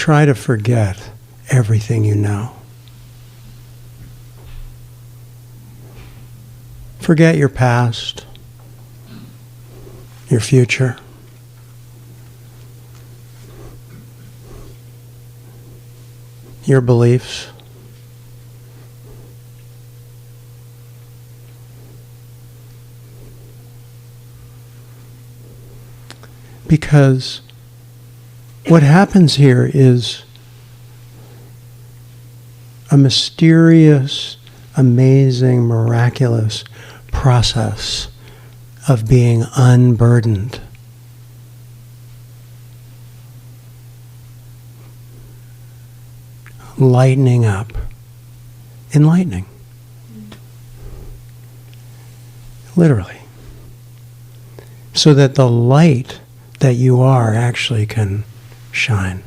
try to forget everything you know. Forget your past, your future. Your beliefs. Because what happens here is a mysterious, amazing, miraculous process of being unburdened. Lightening up. Enlightening. Literally. So that the light that you are actually can shine.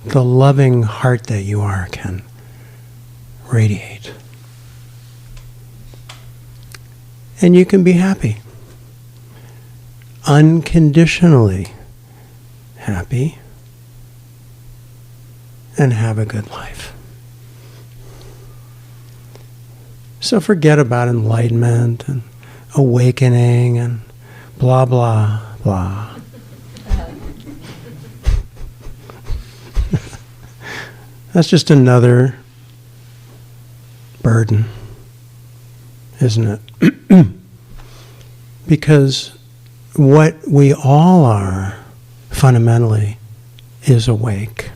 The loving heart that you are can radiate. And you can be happy. Unconditionally happy. And have a good life. So forget about enlightenment and awakening and blah, blah, blah. That's just another burden, isn't it? Because what we all are, fundamentally, is awake,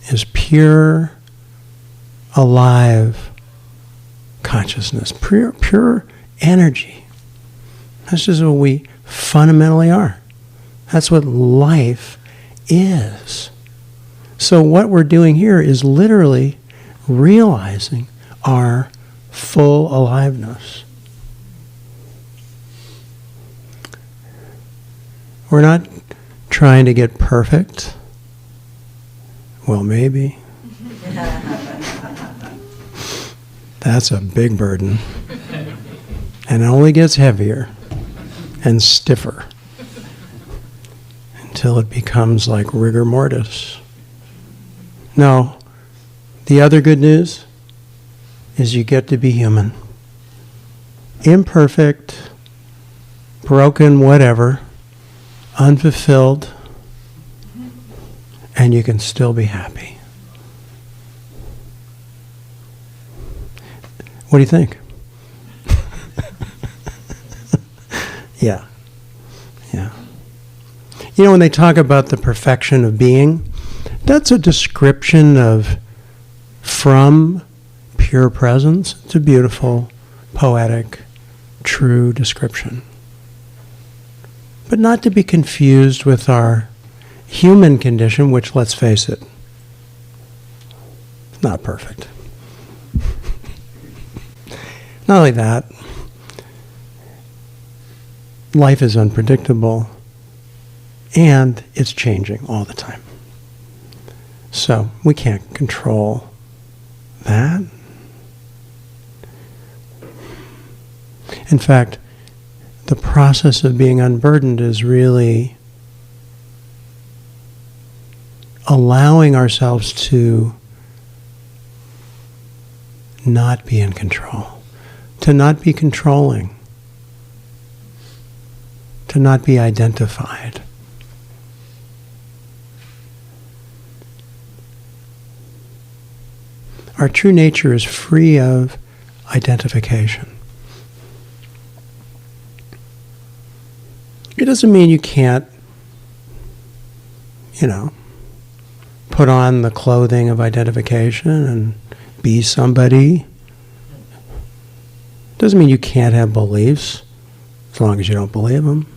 is pure, alive consciousness, pure energy. That's just what we fundamentally are. That's what life is. So what we're doing here is literally realizing our full aliveness. We're not trying to get perfect. Well, maybe. That's a big burden. And it only gets heavier and stiffer until it becomes like rigor mortis. No, the other good news is you get to be human. Imperfect, broken, whatever, unfulfilled, and you can still be happy. What do you think? Yeah. You know, when they talk about the perfection of being, that's a description of from pure presence. It's a beautiful, poetic, true description. But not to be confused with our human condition, which, let's face it, is not perfect. Not only that, life is unpredictable and it's changing all the time. So we can't control that. In fact, the process of being unburdened is really allowing ourselves to not be in control, to not be controlling, to not be identified. Our true nature is free of identification. It doesn't mean you can't, put on the clothing of identification and be somebody. It doesn't mean you can't have beliefs, as long as you don't believe them.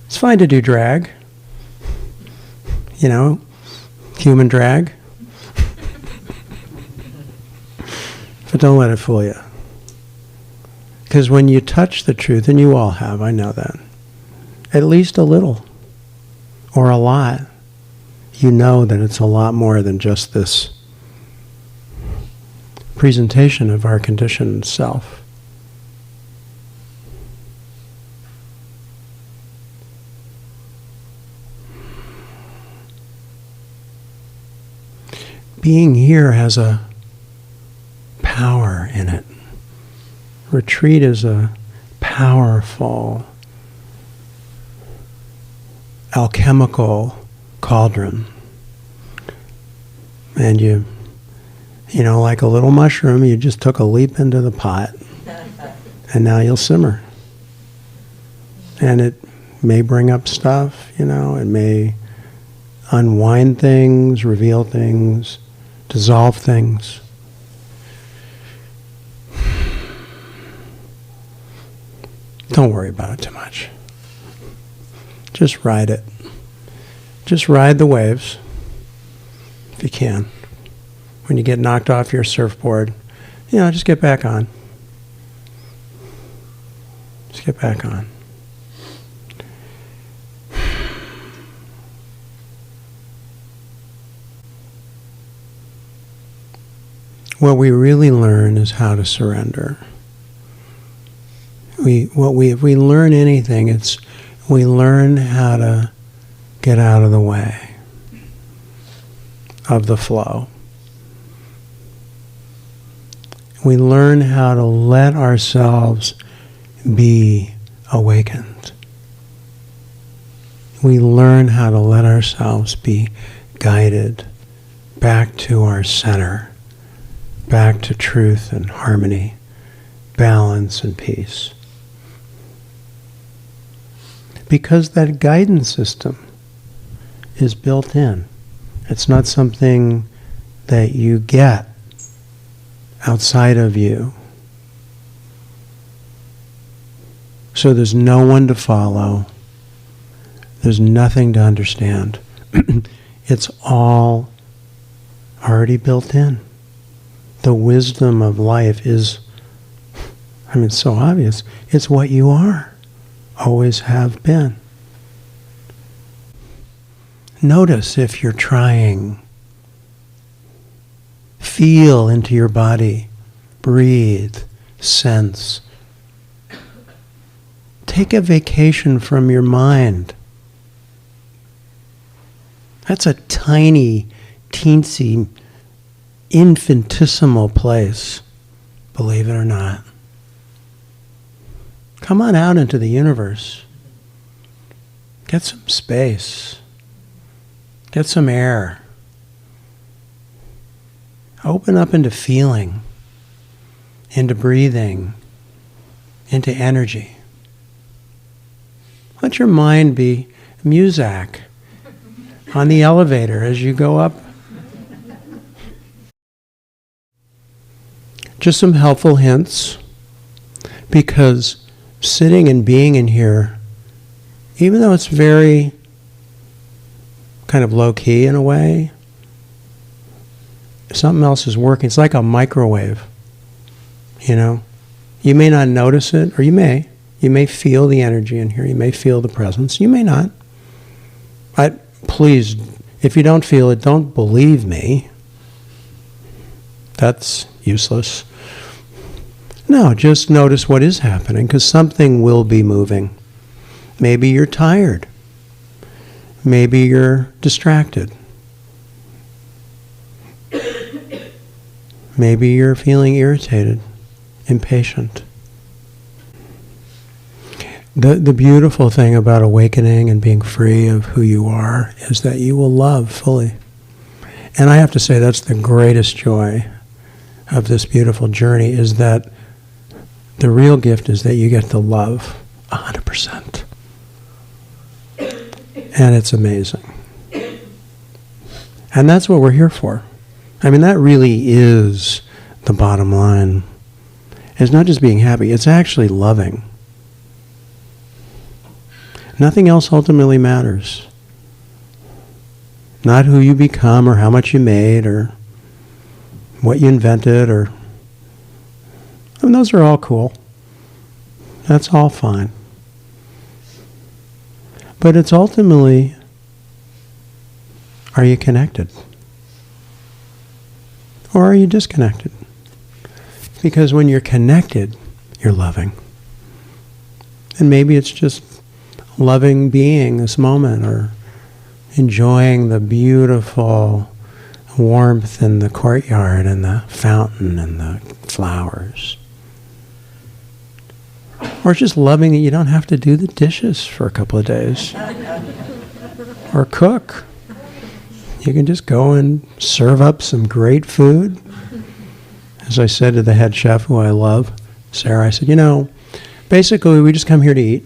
It's fine to do drag. Human drag. But don't let it fool you. Because when you touch the truth, and you all have, I know that, at least a little, or a lot, you know that it's a lot more than just this presentation of our conditioned self. Being here has a power in it. Retreat is a powerful alchemical cauldron. And you know, like a little mushroom, you just took a leap into the pot. And now you'll simmer. And it may bring up stuff, you know, it may unwind things, reveal things, dissolve things. Don't worry about it too much. Just ride it. Just ride the waves, if you can. When you get knocked off your surfboard, you know, just get back on. Just get back on. What we really learn is how to surrender. If we learn anything, it's we learn how to get out of the way of the flow. We learn how to let ourselves be awakened. We learn how to let ourselves be guided back to our center, back to truth and harmony, balance and peace. Because that guidance system is built in. It's not something that you get outside of you. So there's no one to follow. There's nothing to understand. It's all already built in. The wisdom of life is, it's so obvious. It's what you are. Always have been. Notice if you're trying. Feel into your body. Breathe. Sense. Take a vacation from your mind. That's a tiny, teensy, infinitesimal place, believe it or not. Come on out into the universe. Get some space. Get some air. Open up into feeling, into breathing, into energy. Let your mind be Muzak on the elevator as you go up. Just some helpful hints, because sitting and being in here, even though it's very kind of low-key in a way, something else is working. It's like a microwave, you know? You may not notice it, or you may. You may feel the energy in here. You may feel the presence. You may not. Please, if you don't feel it, don't believe me. That's useless. No, just notice what is happening, because something will be moving. Maybe you're tired. Maybe you're distracted. Maybe you're feeling irritated, impatient. The beautiful thing about awakening and being free of who you are is that you will love fully. And I have to say that's the greatest joy of this beautiful journey, is that the real gift is that you get to love 100%. And it's amazing. And that's what we're here for. That really is the bottom line. It's not just being happy, it's actually loving. Nothing else ultimately matters. Not who you become or how much you made or what you invented or... those are all cool. That's all fine. But it's ultimately, are you connected? Or are you disconnected? Because when you're connected, you're loving. And maybe it's just loving being this moment, or enjoying the beautiful warmth in the courtyard and the fountain and the flowers. Or just loving that you don't have to do the dishes for a couple of days. Or cook. You can just go and serve up some great food. As I said to the head chef, who I love, Sarah, I said, basically we just come here to eat.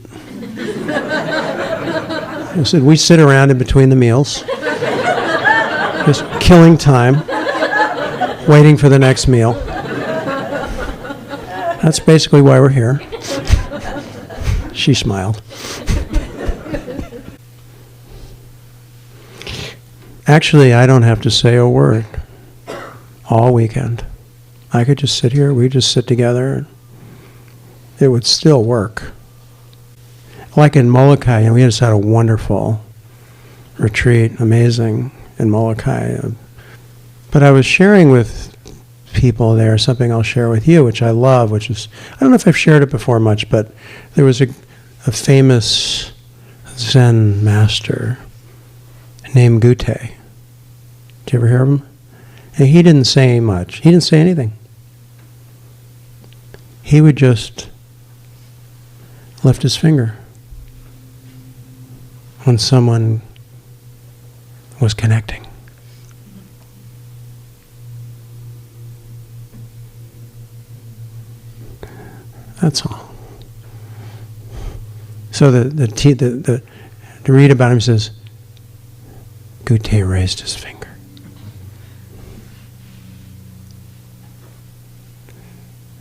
I said, we sit around in between the meals, just killing time, waiting for the next meal. That's basically why we're here. She smiled. Actually, I don't have to say a word all weekend. I could just sit here, we just sit together, and it would still work. Like in Molokai, we just had a wonderful retreat, amazing in Molokai. But I was sharing with people there something I'll share with you, which I love, which is, I don't know if I've shared it before much, but there was a famous Zen master named Gute. Did you ever hear of him? And he didn't say much. He didn't say anything. He would just lift his finger when someone was connecting. That's all. So to read about him says, Gute raised his finger.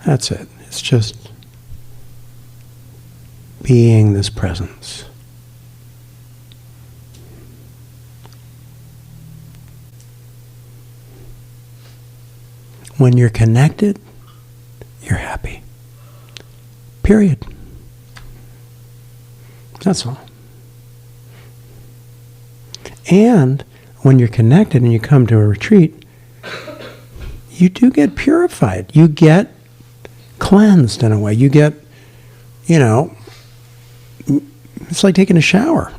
That's it. It's just being this presence. When you're connected, you're happy. Period. That's all. And when you're connected and you come to a retreat, you do get purified. You get cleansed in a way. You get, it's like taking a shower.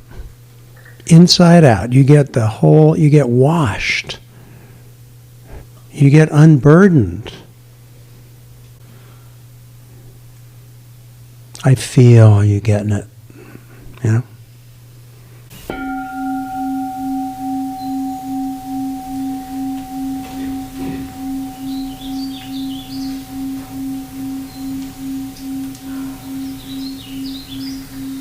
Inside out. You get you get washed. You get unburdened. I feel you getting it.